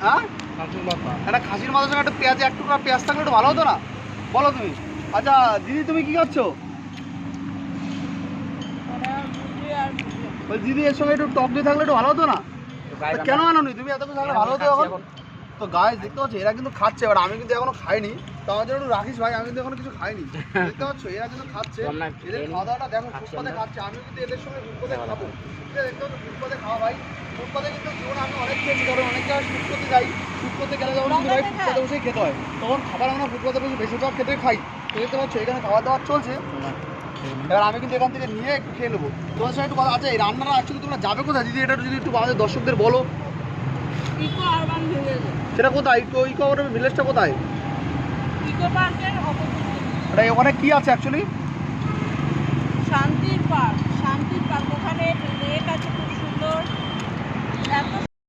হ্যাঁ একটা খাসির মাথার সঙ্গে একটা পেঁয়াজ, এক টুকরা পেঁয়াজ থাকলে একটু ভালো হতো না? বলো তুমি। আচ্ছা দিদি তুমি কি খাচ্ছো? দিদি এর সঙ্গে একটু টক দিয়ে থাকলে একটু ভালো হতো না? কেন আনোনি তুমি? এত কিছু থাকলে ভালো হতো এখন। তো গাইস দেখতে পাচ্ছ এরা কিন্তু খাচ্ছে, এবার আমি কিন্তু এখনো খাইনি। তো আমার জন্য একটু রাখিস ভাই, আমি কিন্তু এখনো কিছু খাইনি। দেখতে পাচ্ছ এরা কিন্তু খাচ্ছে, এদের খাওয়া দাওয়াটা দেখো, ফুটপাতে খাচ্ছে। আমি কিন্তু এদের সঙ্গে ফুটপাতে খাবো। দেখতে পাচ্ছ ফুটপাতে খাওয়া ভাই, ফুটপাতে কিন্তু জীবনে আমি অনেক খেয়েছি, কারণ অনেক জায়গায় শুট করতে যাই। শুট করতে গেলে যখন কিন্তু ভাই ফুটপাতে বসেই খেতে হয়, তখন খাবার আমরা ফুটপাতে বসে বেশিরভাগ খেতে খাই। তো দেখতে পাচ্ছ এখানে খাওয়া দাওয়া চলছে। এবার আমি কিন্তু এখান থেকে নিয়ে একটু খেয়ে নেবো। তোমার সঙ্গে একটু কথা আছে, এই রান্নাটা অ্যাকচুয়ালি তোমরা যাবে কোথায় দিদি? এটা যদি একটু আমাদের দর্শকদের বলো। Eco urban village. সেটা কোথায়? ইকো ভিলেজটা কোথায়? ইকো পার্কের অপোজিটে। ওটা ওখানে কি আছে অ্যাকচুয়ালি? শান্তির পার্ক। শান্তির পার্ক, ওখানে লেক আছে খুব সুন্দর। এত